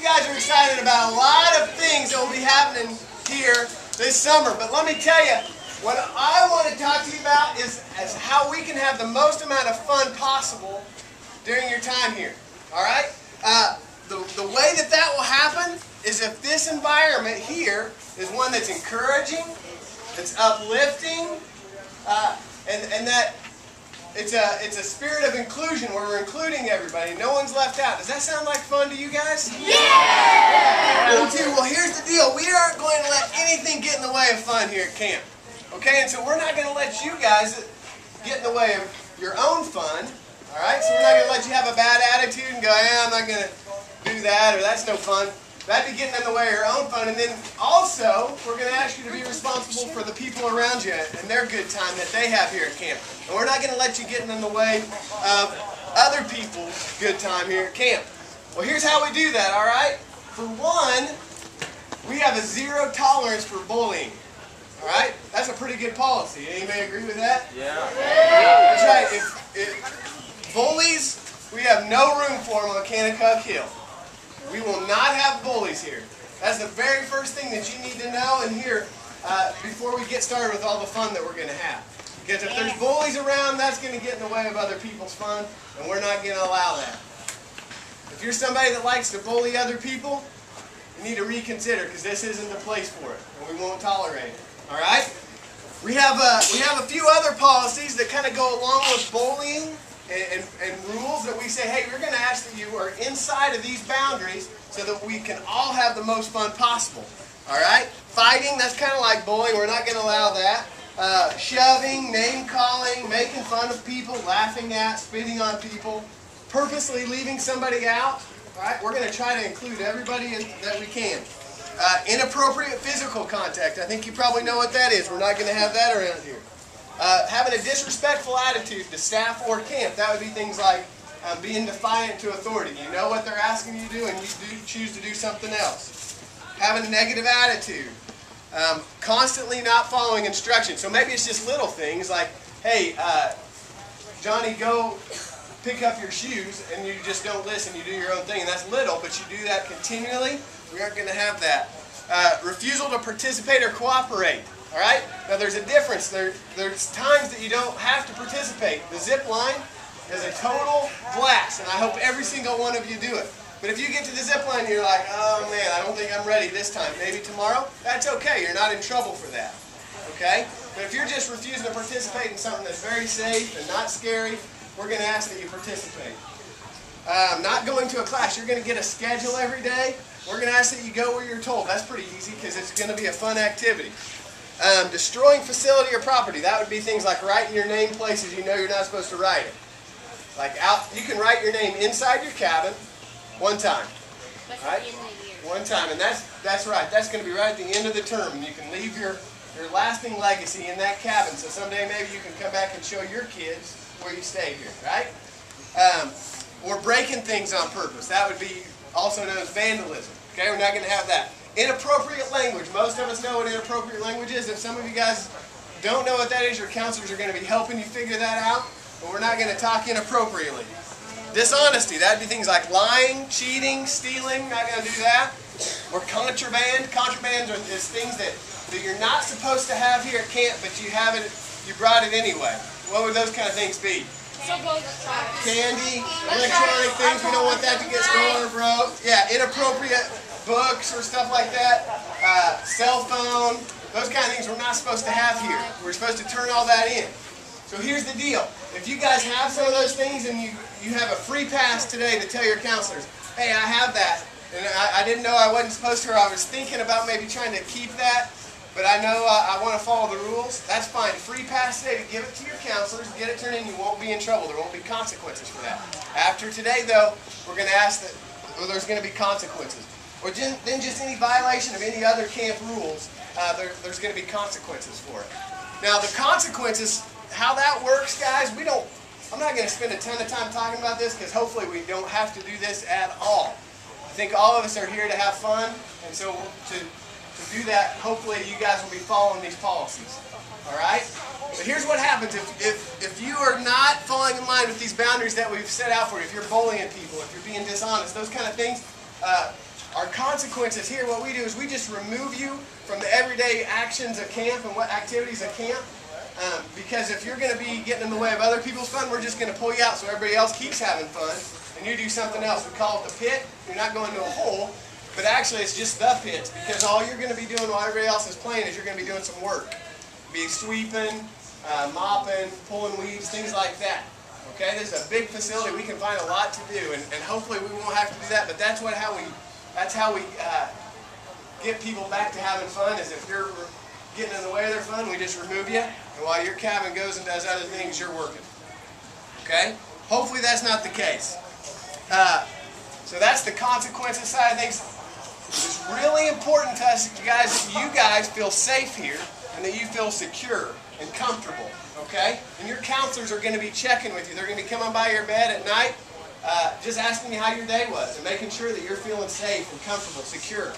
guys are excited about a lot of things that will be happening here this summer. But let me tell you, what I want to talk to you about is how we can have the most amount of fun possible during your time here. All right? The way that will happen is if this environment here is one that's encouraging, that's uplifting, and that it's a spirit of inclusion where we're including everybody. No one's left out. Does that sound like fun to you guys? Yeah! Well, here's the deal. We aren't going to let anything get in the way of fun here at camp. Okay? And so we're not going to let you guys get in the way of your own fun. All right? So we're not going to let you have a bad attitude and go, I'm not going to do that, or that's no fun. That'd be getting in the way of your own fun. And then also, we're going to ask you to be responsible for the people around you and their good time that they have here at camp. And we're not going to let you get in the way of other people's good time here at camp. Well, here's how we do that, all right? For one, we have a zero tolerance for bullying. All right? That's a pretty good policy. Anybody agree with that? Yeah. That's right. If bullies, we have no room for them on Kanakuk Hill. We will not have bullies here. That's the very first thing that you need to know and hear before we get started with all the fun that we're going to have. Because if there's bullies around, that's going to get in the way of other people's fun, and we're not going to allow that. If you're somebody that likes to bully other people, you need to reconsider, because this isn't the place for it, and we won't tolerate it. All right? We have a few other policies that kind of go along with bullying and rules that we say, hey, we're going to ask that you are inside of these boundaries so that we can all have the most fun possible. All right? Fighting, that's kind of like bullying. We're not going to allow that. Shoving, name-calling, making fun of people, laughing at, spitting on people, purposely leaving somebody out. All right? We're going to try to include everybody that we can. Inappropriate physical contact. I think you probably know what that is. We're not going to have that around here. Having a disrespectful attitude to staff or camp. That would be things like being defiant to authority. You know what they're asking you to do and you choose to do something else. Having a negative attitude. Constantly not following instructions. So maybe it's just little things like, hey, Johnny, go pick up your shoes, and you just don't listen. You do your own thing. And that's little, but you do that continually. We aren't going to have that. Refusal to participate or cooperate. All right? Now there's a difference. There's times that you don't have to participate. The zip line is a total blast, and I hope every single one of you do it. But if you get to the zip line and you're like, oh man, I don't think I'm ready this time, maybe tomorrow, that's okay. You're not in trouble for that. Okay? But if you're just refusing to participate in something that's very safe and not scary, we're going to ask that you participate. Not going to a class. You're going to get a schedule every day. We're going to ask that you go where you're told. That's pretty easy because it's going to be a fun activity. Destroying facility or property. That would be things like writing your name places you know you're not supposed to write it. Like you can write your name inside your cabin one time. Right? One time. And that's right. That's going to be right at the end of the term. And you can leave your lasting legacy in that cabin. So someday maybe you can come back and show your kids where you stayed here. Right? Or breaking things on purpose. That would be also known as vandalism. Okay? We're not going to have that. Inappropriate language. Most of us know what inappropriate language is. If some of you guys don't know what that is, your counselors are going to be helping you figure that out. But we're not going to talk inappropriately. Dishonesty. That would be things like lying, cheating, stealing. Not going to do that. Or contraband. Contraband is things that you're not supposed to have here at camp, but you have it. You brought it anyway. What would those kind of things be? Candy, electronic things. We don't want that to get stolen or broke. Yeah, inappropriate books or stuff like that, cell phone, those kind of things we're not supposed to have here. We're supposed to turn all that in. So here's the deal. If you guys have some of those things and you have a free pass today to tell your counselors, hey, I have that, and I didn't know I wasn't supposed to, or I was thinking about maybe trying to keep that, but I know I want to follow the rules, that's fine. Free pass today to give it to your counselors, get it turned in, you won't be in trouble. There won't be consequences for that. After today, though, we're going to ask that there's going to be consequences. Or then just any violation of any other camp rules, there's going to be consequences for it. Now the consequences, how that works, guys, I'm not going to spend a ton of time talking about this because hopefully we don't have to do this at all. I think all of us are here to have fun, and so to do that, hopefully you guys will be following these policies. All right? But here's what happens if you are not falling in line with these boundaries that we've set out for you, if you're bullying people, if you're being dishonest, those kind of things, our consequences here, what we do is we just remove you from the everyday actions of camp and what activities of camp. Because if you're going to be getting in the way of other people's fun, we're just going to pull you out so everybody else keeps having fun, and you do something else. We call it the pit. You're not going to a hole, but actually it's just the pit, because all you're going to be doing while everybody else is playing is you're going to be doing some work. Be sweeping, mopping, pulling weeds, things like that. Okay, this is a big facility. We can find a lot to do, and hopefully we won't have to do that. But that's how we get people back to having fun. Is if you're getting in the way of their fun, we just remove you, and while your cabin goes and does other things, you're working. Okay? Hopefully that's not the case. So that's the consequences side of things. It's really important to us, guys, that you guys feel safe here and that you feel secure and comfortable. Okay? And your counselors are going to be checking with you. They're going to be coming by your bed at night, just asking you how your day was and making sure that you're feeling safe and comfortable, secure.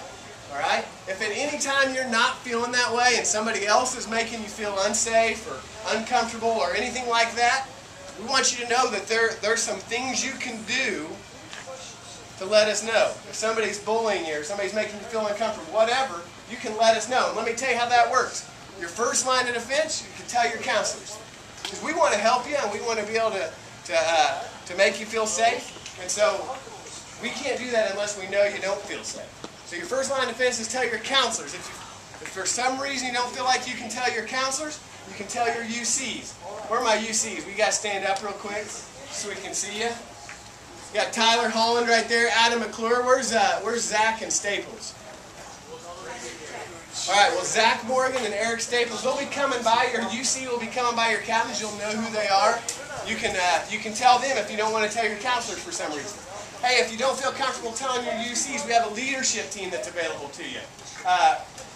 All right? If at any time you're not feeling that way and somebody else is making you feel unsafe or uncomfortable or anything like that, we want you to know that there's some things you can do to let us know. If somebody's bullying you or somebody's making you feel uncomfortable, whatever, you can let us know. And let me tell you how that works. Your first line of defense, you can tell your counselors. Because we want to help you and we want to be able to make you feel safe. And so we can't do that unless we know you don't feel safe. So your first line of defense is tell your counselors. If for some reason you don't feel like you can tell your counselors, you can tell your UCs. Where are my UCs? We got to stand up real quick so we can see you. You got Tyler Holland right there, Adam McClure. Where's Zach and Staples? All right, well, Zach Morgan and Eric Staples, they'll be coming by. Your UC will be coming by your cabins. You'll know who they are. You can tell them if you don't want to tell your counselors for some reason. Hey, if you don't feel comfortable telling your UCs, we have a leadership team that's available to you.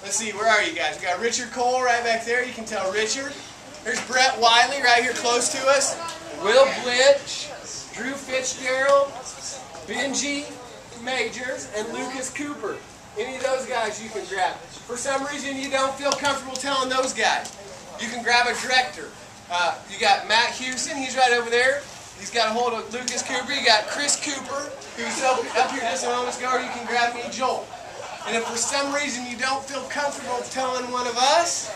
Let's see, where are you guys? We got Richard Cole right back there. You can tell Richard. There's Brett Wiley right here close to us. Will Blitch, Drew Fitzgerald, Benji Majors, and Lucas Cooper. Any of those guys you can grab. For some reason you don't feel comfortable telling those guys, you can grab a director. You got Matt Houston, he's right over there. He's got a hold of Lucas Cooper. You got Chris Cooper, who's up here just a moment ago, or you can grab me, Joel. And if for some reason you don't feel comfortable telling one of us,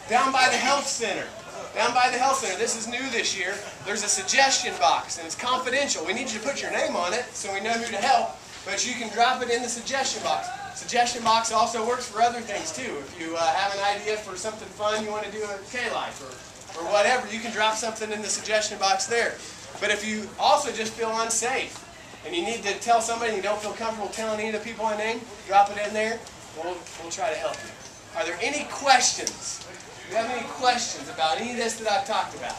down by the health center. Down by the health center, this is new this year, there's a suggestion box, and it's confidential. We need you to put your name on it so we know who to help, but you can drop it in the suggestion box. Suggestion box also works for other things too. If you have an idea for something fun you want to do at K-Life or whatever, you can drop something in the suggestion box there. But if you also just feel unsafe and you need to tell somebody and you don't feel comfortable telling any of the people I named, drop it in there. We'll try to help you. Are there any questions? Do you have any questions about any of this that I've talked about?